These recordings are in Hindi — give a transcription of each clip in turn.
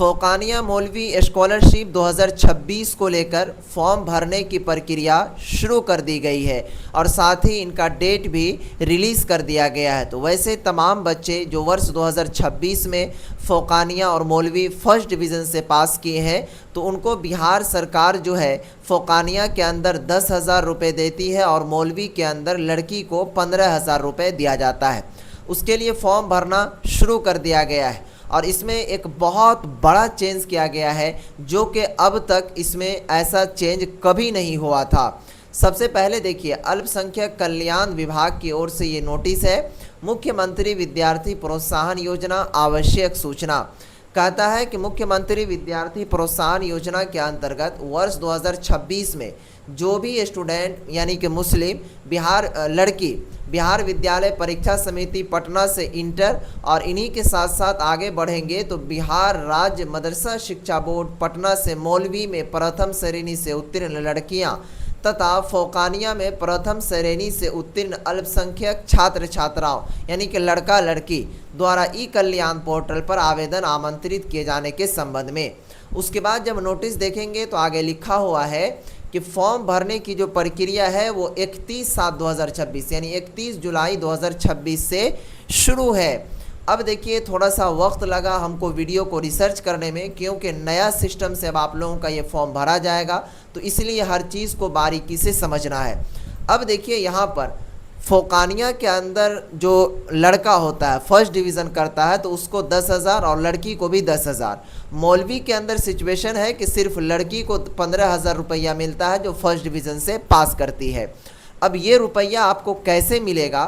फ़ौक़ानिया मौलवी स्कॉलरशिप 2026 को लेकर फॉर्म भरने की प्रक्रिया शुरू कर दी गई है और साथ ही इनका डेट भी रिलीज़ कर दिया गया है। तो वैसे तमाम बच्चे जो वर्ष 2026 में फ़ौक़ानिया और मौलवी फर्स्ट डिवीज़न से पास किए हैं तो उनको बिहार सरकार जो है फ़ौक़ानिया के अंदर 10,000 रुपये देती है और मौलवी के अंदर लड़की को 15,000 रुपये दिया जाता है। उसके लिए फ़ॉर्म भरना शुरू कर दिया गया है और इसमें एक बहुत बड़ा चेंज किया गया है जो कि अब तक इसमें ऐसा चेंज कभी नहीं हुआ था। सबसे पहले देखिए, अल्पसंख्यक कल्याण विभाग की ओर से ये नोटिस है। मुख्यमंत्री विद्यार्थी प्रोत्साहन योजना आवश्यक सूचना कहता है कि मुख्यमंत्री विद्यार्थी प्रोत्साहन योजना के अंतर्गत वर्ष 2026 में जो भी स्टूडेंट यानी कि मुस्लिम लड़की बिहार विद्यालय परीक्षा समिति पटना से इंटर और इन्हीं के साथ साथ आगे बढ़ेंगे तो बिहार राज्य मदरसा शिक्षा बोर्ड पटना से मौलवी में प्रथम श्रेणी से उत्तीर्ण लड़कियां तथा फ़ौक़ानिया में प्रथम श्रेणी से उत्तीर्ण अल्पसंख्यक छात्र छात्राओं यानी कि लड़का लड़की द्वारा ई कल्याण पोर्टल पर आवेदन आमंत्रित किए जाने के संबंध में। उसके बाद जब नोटिस देखेंगे तो आगे लिखा हुआ है कि फॉर्म भरने की जो प्रक्रिया है वो 31/7/2026 यानी 31 जुलाई 2026 से शुरू है। अब देखिए, थोड़ा सा वक्त लगा हमको वीडियो को रिसर्च करने में क्योंकि नया सिस्टम से अब आप लोगों का ये फॉर्म भरा जाएगा तो इसलिए हर चीज़ को बारीकी से समझना है। अब देखिए, यहाँ पर फ़ौक़ानिया के अंदर जो लड़का होता है फर्स्ट डिवीज़न करता है तो उसको 10,000 और लड़की को भी 10,000। मौलवी के अंदर सिचुएशन है कि सिर्फ लड़की को 15,000 रुपया मिलता है जो फर्स्ट डिवीज़न से पास करती है। अब ये रुपया आपको कैसे मिलेगा?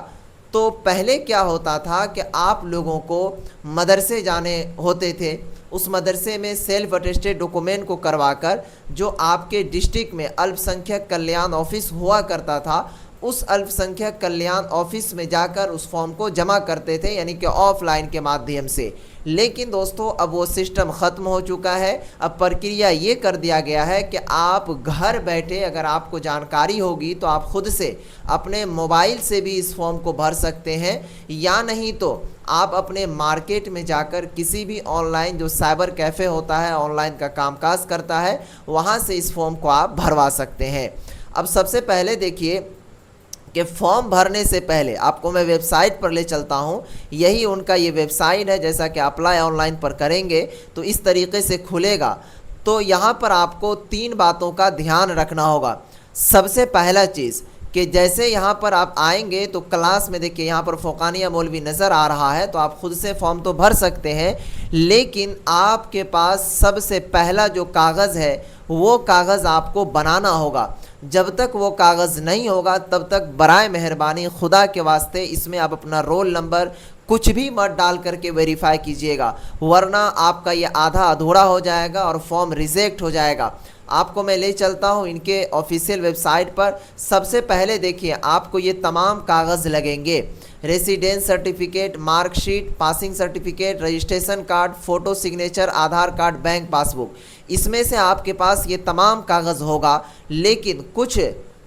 तो पहले क्या होता था कि आप लोगों को मदरसे जाने होते थे, उस मदरसे में सेल्फ अटेस्टेड डॉक्यूमेंट को करवाकर जो आपके डिस्ट्रिक्ट में अल्पसंख्यक कल्याण ऑफिस हुआ करता था उस अल्पसंख्यक कल्याण ऑफिस में जाकर उस फॉर्म को जमा करते थे यानी कि ऑफलाइन के माध्यम से। लेकिन दोस्तों अब वो सिस्टम ख़त्म हो चुका है। अब प्रक्रिया ये कर दिया गया है कि आप घर बैठे अगर आपको जानकारी होगी तो आप ख़ुद से अपने मोबाइल से भी इस फॉर्म को भर सकते हैं या नहीं तो आप अपने मार्केट में जाकर किसी भी ऑनलाइन जो साइबर कैफ़े होता है ऑनलाइन का कामकाज करता है वहाँ से इस फॉर्म को आप भरवा सकते हैं। अब सबसे पहले देखिए कि फॉर्म भरने से पहले आपको मैं वेबसाइट पर ले चलता हूं। यही उनका ये वेबसाइट है। जैसा कि अप्लाई ऑनलाइन पर करेंगे तो इस तरीके से खुलेगा। तो यहाँ पर आपको 3 बातों का ध्यान रखना होगा। सबसे पहला चीज़ कि जैसे यहाँ पर आप आएंगे तो क्लास में देखिए यहाँ पर फ़ौक़ानिया मौलवी नज़र आ रहा है तो आप ख़ुद से फॉर्म तो भर सकते हैं लेकिन आपके पास सबसे पहला जो कागज़ है वो कागज़ आपको बनाना होगा। जब तक वो कागज़ नहीं होगा तब तक बराए मेहरबानी खुदा के वास्ते इसमें आप अपना रोल नंबर कुछ भी मत डाल करके वेरीफाई कीजिएगा, वरना आपका ये आधा अधूरा हो जाएगा और फॉर्म रिजेक्ट हो जाएगा। आपको मैं ले चलता हूँ इनके ऑफिशियल वेबसाइट पर। सबसे पहले देखिए आपको ये तमाम कागज़ लगेंगे, residence certificate, marksheet, passing certificate, registration card, photo signature, Aadhaar card, bank passbook. इसमें से आपके पास ये तमाम कागज़ होगा लेकिन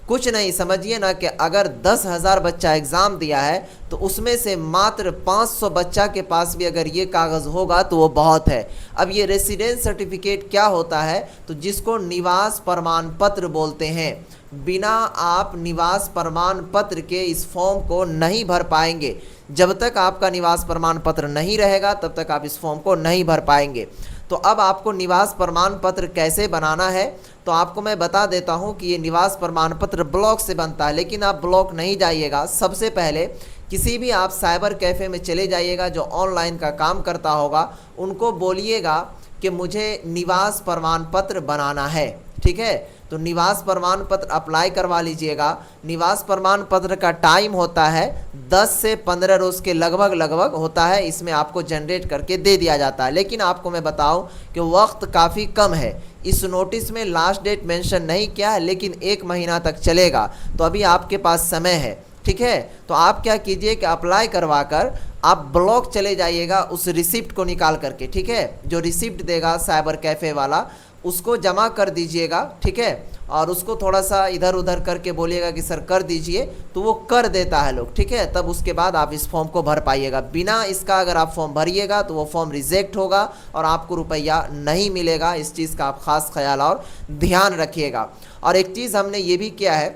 कुछ नहीं, समझिए ना कि अगर 10,000 बच्चा एग्ज़ाम दिया है तो उसमें से मात्र 500 बच्चा के पास भी अगर ये कागज़ होगा तो वो बहुत है। अब ये रेसिडेंस सर्टिफिकेट क्या होता है तो जिसको निवास प्रमाण पत्र बोलते हैं। बिना आप निवास प्रमाण पत्र के इस फॉर्म को नहीं भर पाएंगे। जब तक आपका निवास प्रमाण पत्र नहीं रहेगा तब तक आप इस फॉर्म को नहीं भर पाएंगे। तो अब आपको निवास प्रमाण पत्र कैसे बनाना है तो आपको मैं बता देता हूं कि ये निवास प्रमाण पत्र ब्लॉक से बनता है, लेकिन आप ब्लॉक नहीं जाइएगा। सबसे पहले किसी भी आप साइबर कैफ़े में चले जाइएगा जो ऑनलाइन का काम करता होगा, उनको बोलिएगा कि मुझे निवास प्रमाण पत्र बनाना है, ठीक है। तो निवास प्रमाण पत्र अप्लाई करवा लीजिएगा। निवास प्रमाण पत्र का टाइम होता है 10 से 15 रोज़ के लगभग होता है, इसमें आपको जनरेट करके दे दिया जाता है। लेकिन आपको मैं बताऊं कि वक्त काफ़ी कम है। इस नोटिस में लास्ट डेट मेंशन नहीं किया है लेकिन 1 महीना तक चलेगा, तो अभी आपके पास समय है, ठीक है। तो आप क्या कीजिए कि अप्लाई करवा कर आप ब्लॉक चले जाइएगा उस रिसिप्ट को निकाल करके, ठीक है। जो रिसिप्ट देगा साइबर कैफ़े वाला उसको जमा कर दीजिएगा, ठीक है। और उसको थोड़ा सा इधर उधर करके बोलिएगा कि सर कर दीजिए, तो वो कर देता है लोग, ठीक है। तब उसके बाद आप इस फॉर्म को भर पाइएगा। बिना इसका अगर आप फॉर्म भरिएगा तो वो फॉर्म रिजेक्ट होगा और आपको रुपया नहीं मिलेगा। इस चीज़ का आप खास ख्याल और ध्यान रखिएगा। और एक चीज़ हमने ये भी किया है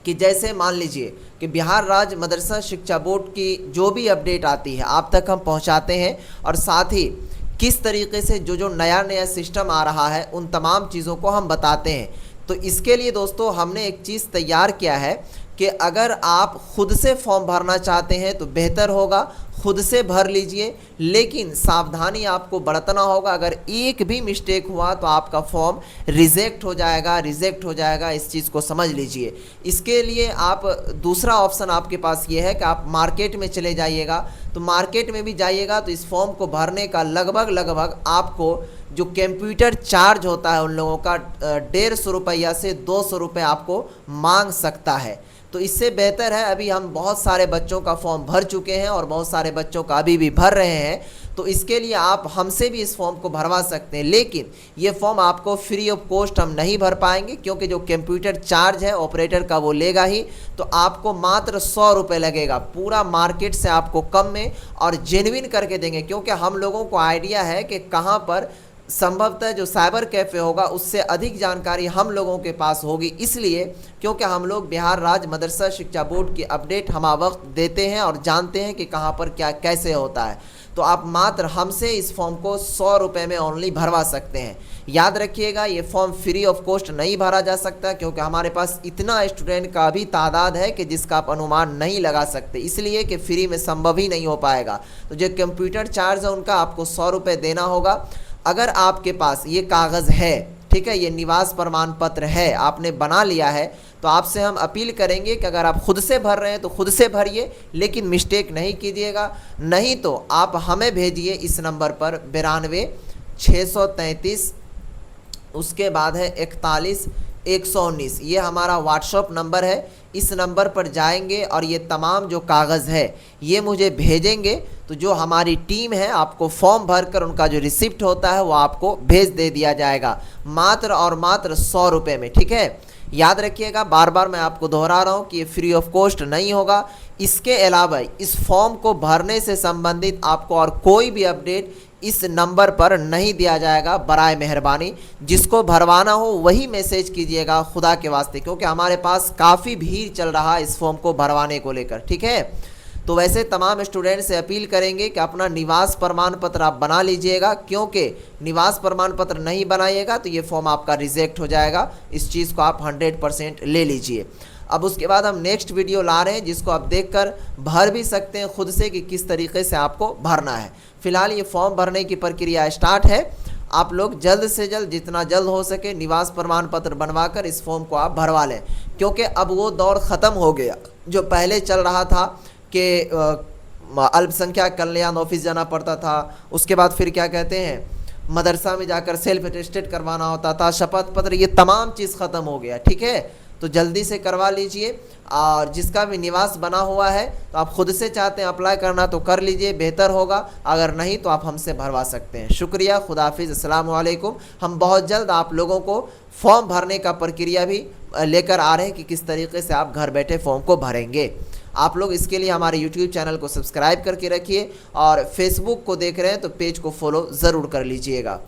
कि जैसे मान लीजिए कि बिहार राज्य मदरसा शिक्षा बोर्ड की जो भी अपडेट आती है आप तक हम पहुंचाते हैं, और साथ ही किस तरीके से जो जो नया नया सिस्टम आ रहा है उन तमाम चीज़ों को हम बताते हैं। तो इसके लिए दोस्तों हमने एक चीज़ तैयार किया है कि अगर आप खुद से फॉर्म भरना चाहते हैं तो बेहतर होगा, खुद से भर लीजिए, लेकिन सावधानी आपको बरतना होगा। अगर एक भी मिस्टेक हुआ तो आपका फॉर्म रिजेक्ट हो जाएगा, इस चीज़ को समझ लीजिए। इसके लिए आप दूसरा ऑप्शन आपके पास ये है कि आप मार्केट में चले जाइएगा। तो मार्केट में भी जाइएगा तो इस फॉर्म को भरने का लगभग आपको जो कंप्यूटर चार्ज होता है उन लोगों का 150 रुपया से 200 रुपये आपको मांग सकता है। तो इससे बेहतर है, अभी हम बहुत सारे बच्चों का फॉर्म भर चुके हैं और बहुत सारे बच्चों का अभी भी भर रहे हैं, तो इसके लिए आप हमसे भी इस फॉर्म को भरवा सकते हैं। लेकिन ये फॉर्म आपको फ्री ऑफ कॉस्ट हम नहीं भर पाएंगे, क्योंकि जो कंप्यूटर चार्ज है ऑपरेटर का वो लेगा ही। तो आपको मात्र 100 रुपये लगेगा, पूरा मार्केट से आपको कम में और जेन्युइन करके देंगे। क्योंकि हम लोगों को आइडिया है कि कहाँ पर संभवतः जो साइबर कैफ़े होगा उससे अधिक जानकारी हम लोगों के पास होगी, इसलिए क्योंकि हम लोग बिहार राज्य मदरसा शिक्षा बोर्ड की अपडेट हम वक्त देते हैं और जानते हैं कि कहाँ पर क्या कैसे होता है। तो आप मात्र हमसे इस फॉर्म को 100 रुपये में ओनली भरवा सकते हैं। याद रखिएगा, ये फॉर्म फ्री ऑफ कॉस्ट नहीं भरा जा सकता, क्योंकि हमारे पास इतना स्टूडेंट का भी तादाद है कि जिसका आप अनुमान नहीं लगा सकते, इसलिए कि फ्री में संभव ही नहीं हो पाएगा। तो जो कंप्यूटर चार्ज है उनका आपको 100 रुपये देना होगा। अगर आपके पास ये कागज़ है, ठीक है, ये निवास प्रमाण पत्र है, आपने बना लिया है, तो आपसे हम अपील करेंगे कि अगर आप खुद से भर रहे हैं तो खुद से भरिए, लेकिन मिस्टेक नहीं कीजिएगा। नहीं तो आप हमें भेजिए इस नंबर पर 92 633, उसके बाद है 41 119, ये हमारा व्हाट्सएप नंबर है। इस नंबर पर जाएंगे और ये तमाम जो कागज़ है ये मुझे भेजेंगे, तो जो हमारी टीम है आपको फॉर्म भरकर उनका जो रिसिप्ट होता है वो आपको भेज दे दिया जाएगा, मात्र और मात्र 100 रुपये में, ठीक है। याद रखिएगा, बार बार मैं आपको दोहरा रहा हूँ कि ये फ्री ऑफ कॉस्ट नहीं होगा। इसके अलावा इस फॉर्म को भरने से संबंधित आपको और कोई भी अपडेट इस नंबर पर नहीं दिया जाएगा। बराए मेहरबानी जिसको भरवाना हो वही मैसेज कीजिएगा, खुदा के वास्ते, क्योंकि हमारे पास काफ़ी भीड़ चल रहा है इस फॉर्म को भरवाने को लेकर, ठीक है। तो वैसे तमाम स्टूडेंट से अपील करेंगे कि अपना निवास प्रमाण पत्र आप बना लीजिएगा, क्योंकि निवास प्रमाण पत्र नहीं बनाइएगा तो ये फॉर्म आपका रिजेक्ट हो जाएगा। इस चीज़ को आप 100% ले लीजिए। अब उसके बाद हम नेक्स्ट वीडियो ला रहे हैं जिसको आप देखकर भर भी सकते हैं खुद से कि किस तरीके से आपको भरना है। फिलहाल ये फॉर्म भरने की प्रक्रिया स्टार्ट है। आप लोग जल्द से जल्द, जितना जल्द हो सके, निवास प्रमाण पत्र बनवाकर इस फॉर्म को आप भरवा लें, क्योंकि अब वो दौर ख़त्म हो गया जो पहले चल रहा था कि अल्पसंख्यक कल्याण ऑफिस जाना पड़ता था, उसके बाद फिर क्या कहते हैं मदरसा में जाकर सेल्फ अटेस्टेड करवाना होता था, शपथ पत्र, ये तमाम चीज़ ख़त्म हो गया, ठीक है। तो जल्दी से करवा लीजिए। और जिसका भी निवास बना हुआ है तो आप खुद से चाहते हैं अप्लाई करना तो कर लीजिए, बेहतर होगा। अगर नहीं तो आप हमसे भरवा सकते हैं। शुक्रिया, खुदाफिज़, अस्सलाम वालेकुम। हम बहुत जल्द आप लोगों को फॉर्म भरने का प्रक्रिया भी लेकर आ रहे हैं कि किस तरीके से आप घर बैठे फॉर्म को भरेंगे। आप लोग इसके लिए हमारे YouTube चैनल को सब्सक्राइब करके रखिए और फेसबुक को देख रहे हैं तो पेज को फॉलो ज़रूर कर लीजिएगा।